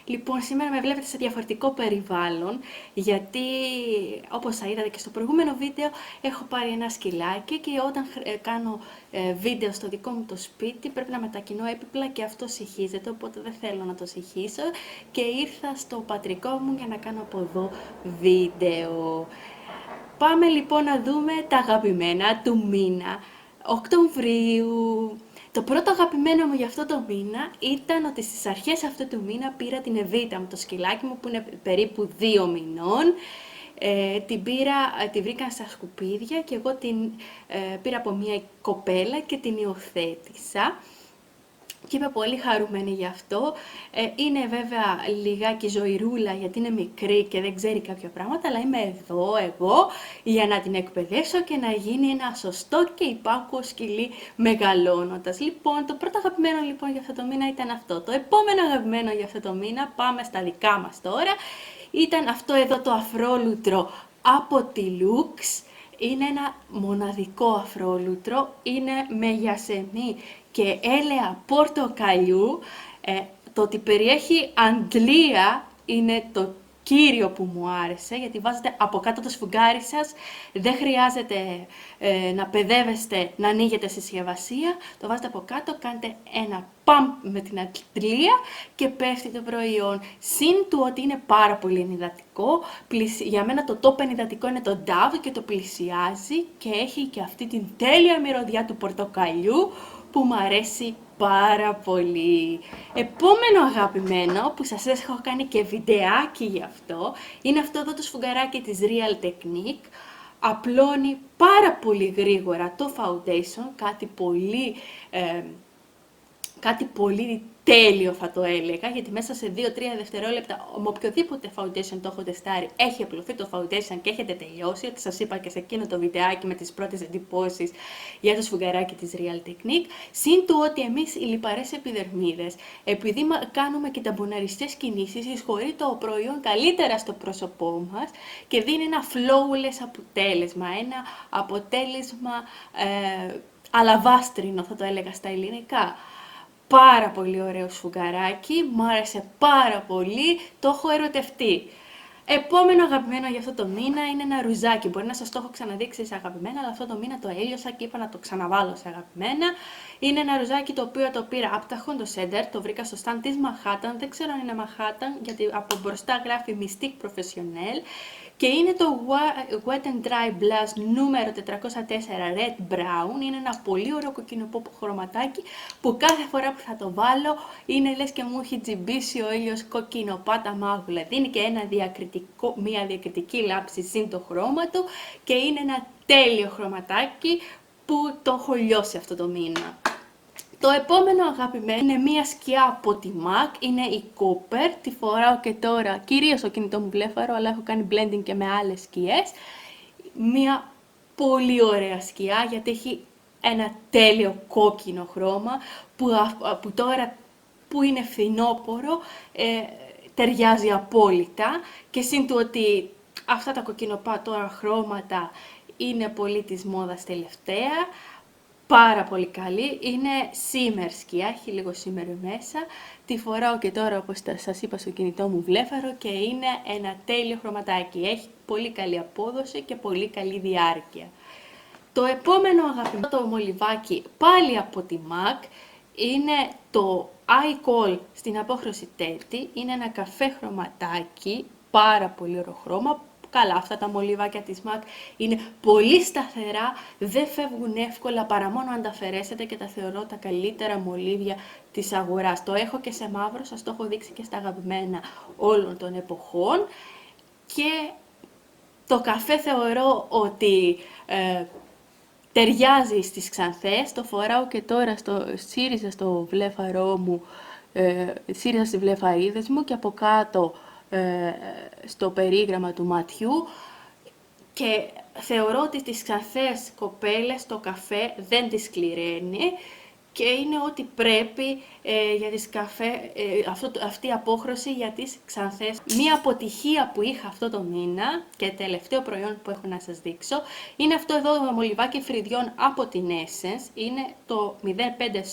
Λοιπόν, σήμερα με βλέπετε σε διαφορετικό περιβάλλον, γιατί όπως θα είδατε και στο προηγούμενο βίντεο, έχω πάρει ένα σκυλάκι και όταν κάνω βίντεο στο δικό μου το σπίτι, πρέπει να μετακινώ έπιπλα και αυτό συχίζεται, οπότε δεν θέλω να το συχίσω και ήρθα στο πατρικό μου για να κάνω από εδώ βίντεο. Πάμε λοιπόν να δούμε τα αγαπημένα του μήνα Οκτωβρίου. Το πρώτο αγαπημένο μου για αυτό το μήνα ήταν ότι στις αρχές αυτού του μήνα πήρα την Εβίτα μου, το σκυλάκι μου που είναι περίπου 2 μηνών. Την βρήκα στα σκουπίδια και εγώ την πήρα από μια κοπέλα και την υιοθέτησα. Και είμαι πολύ χαρούμενη γι' αυτό. Είναι βέβαια λιγάκι ζωηρούλα γιατί είναι μικρή και δεν ξέρει κάποια πράγματα, αλλά είμαι εδώ εγώ για να την εκπαιδεύσω και να γίνει ένα σωστό και υπάκουο σκυλί μεγαλώνοντας. Λοιπόν, το πρώτο αγαπημένο λοιπόν για αυτό το μήνα ήταν αυτό. Το επόμενο αγαπημένο για αυτό το μήνα, πάμε στα δικά μας τώρα, ήταν αυτό εδώ το αφρόλουτρο από τη Lux. Είναι ένα μοναδικό αφρόλουτρο, είναι με γιασεμί και έλαια πορτοκαλιού. Το ότι περιέχει αντλία είναι το κύριο που μου άρεσε, γιατί βάζετε από κάτω το σφουγγάρι σας, δεν χρειάζεται να παιδεύεστε να ανοίγετε στη συσκευασία, το βάζετε από κάτω, κάνετε ένα παμπ με την αντλία και πέφτει το προϊόν. Συν του ότι είναι πάρα πολύ ενυδατικό, για μένα το top ενυδατικό είναι το Dove και το πλησιάζει και έχει και αυτή την τέλεια μυρωδιά του πορτοκαλιού που μου αρέσει πάρα πολύ. Επόμενο αγαπημένο που σας έχω κάνει και βιντεάκι γι' αυτό είναι αυτό εδώ το σφουγγαράκι της Real Technique. Απλώνει πάρα πολύ γρήγορα το foundation, κάτι πολύ τέλειο θα το έλεγα, γιατί μέσα σε 2-3 δευτερόλεπτα με οποιοδήποτε foundation το έχω τεστάρει έχει απλωθεί το foundation και έχετε τελειώσει, ότι σας είπα και σε εκείνο το βιντεάκι με τις πρώτες εντυπώσεις για το σφουγγαράκι της Real Technique. Συν του ότι εμείς οι λιπαρές επιδερμίδες, επειδή κάνουμε και ταμποναριστές κινήσεις, εισχωρεί το προϊόν καλύτερα στο πρόσωπό μας και δίνει ένα flawless αποτέλεσμα, ένα αποτέλεσμα αλαβάστρινο θα το έλεγα στα ελληνικά. Πάρα πολύ ωραίο σφουγγαράκι, μου άρεσε πάρα πολύ, το έχω ερωτευτεί. Επόμενο αγαπημένο για αυτό το μήνα είναι ένα ρουζάκι. Μπορεί να σας το έχω ξαναδείξει σε αγαπημένα, αλλά αυτό το μήνα το έλειωσα και είπα να το ξαναβάλω σε αγαπημένα. Είναι ένα ρουζάκι το οποίο το πήρα από τα Hondo Center, το βρήκα στο stand της Manhattan. Δεν ξέρω αν είναι Manhattan, γιατί από μπροστά γράφει Mystique Professionnel. Και είναι το Wet n Dry Blush νούμερο 404 Red Brown. Είναι ένα πολύ ωραίο κοκκινοπό χρωματάκι που κάθε φορά που θα το βάλω είναι λες και μου έχει τζιμπήσει ο ήλιος κοκκινοπάτα μάγουλα. Δίνει και μια διακριτική λάψη συν το χρώμα του και είναι ένα τέλειο χρωματάκι που το έχω λιώσει αυτό το μήνα. Το επόμενο αγαπημένο είναι μία σκιά από τη MAC, είναι η Cooper, τη φοράω και τώρα κυρίως στο κινητό μου βλέφαρο, αλλά έχω κάνει blending και με άλλες σκιές. Μία πολύ ωραία σκιά γιατί έχει ένα τέλειο κόκκινο χρώμα που τώρα που είναι φθινόπορο ταιριάζει απόλυτα και συν του ότι αυτά τα κοκκινοπά τώρα χρώματα είναι πολύ της μόδας τελευταία. Πάρα πολύ καλή, είναι shimmer σκιά, έχει λίγο shimmer μέσα. Τη φοράω και τώρα όπως σας είπα στο κινητό μου βλέφαρο και είναι ένα τέλειο χρωματάκι. Έχει πολύ καλή απόδοση και πολύ καλή διάρκεια. Το επόμενο αγαπημένο το μολυβάκι πάλι από τη MAC είναι το iCall στην απόχρωση τέτη. Είναι ένα καφέ χρωματάκι, πάρα πολύ ωραίο χρώμα. Καλά, αυτά τα μολύβακια της MAC είναι πολύ σταθερά, δεν φεύγουν εύκολα παρά μόνο αν τα αφαιρέσετε και τα θεωρώ τα καλύτερα μολύβια της αγοράς. Το έχω και σε μαύρο, σας το έχω δείξει και στα αγαπημένα όλων των εποχών και το καφέ θεωρώ ότι ταιριάζει στις ξανθές, το φοράω και τώρα σύριζα στο βλέφαρό μου, σύριζα στις βλεφαρίδες μου και από κάτω στο περίγραμμα του ματιού και θεωρώ ότι τις ξανθές κοπέλες το καφέ δεν τις σκληραίνει και είναι ό,τι πρέπει για τις αυτή η απόχρωση για τις ξανθές. Μία αποτυχία που είχα αυτό το μήνα και τελευταίο προϊόν που έχω να σας δείξω είναι αυτό εδώ το μολυβάκι φρυδιών από την Essence. Είναι το 05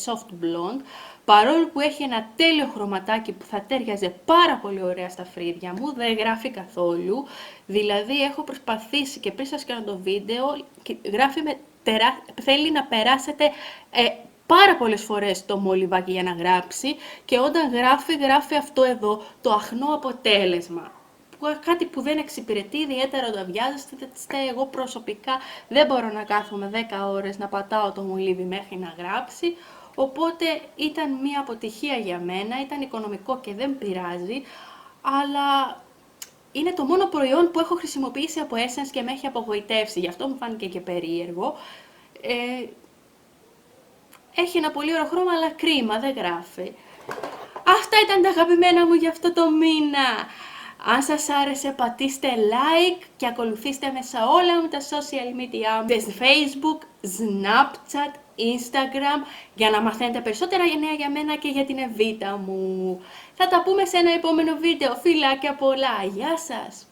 Soft Blonde. Παρόλο που έχει ένα τέλειο χρωματάκι που θα τέριαζε πάρα πολύ ωραία στα φρύδια μου, δεν γράφει καθόλου. Δηλαδή έχω προσπαθήσει και πριν σας κάνω το βίντεο, γράφει θέλει να περάσετε πάρα πολλές φορές το μολυβάκι για να γράψει και όταν γράφει αυτό εδώ, το αχνό αποτέλεσμα. Κάτι που δεν εξυπηρετεί ιδιαίτερα όταν βιάζεστε. Εγώ προσωπικά δεν μπορώ να κάθομαι 10 ώρες να πατάω το μολύβι μέχρι να γράψει, οπότε ήταν μια αποτυχία για μένα, ήταν οικονομικό και δεν πειράζει, αλλά είναι το μόνο προϊόν που έχω χρησιμοποιήσει από Essence και με έχει απογοητεύσει, γι' αυτό μου φάνηκε και περίεργο. Έχει ένα πολύ ωραίο χρώμα, αλλά κρίμα, δεν γράφει. Αυτά ήταν τα αγαπημένα μου για αυτό το μήνα. Αν σας άρεσε πατήστε like και ακολουθήστε με σε όλα μου τα social media, Facebook, Snapchat, Instagram, για να μαθαίνετε περισσότερα νέα για μένα και για την Εβίτα μου. Θα τα πούμε σε ένα επόμενο βίντεο. Φιλάκια πολλά. Γεια σας!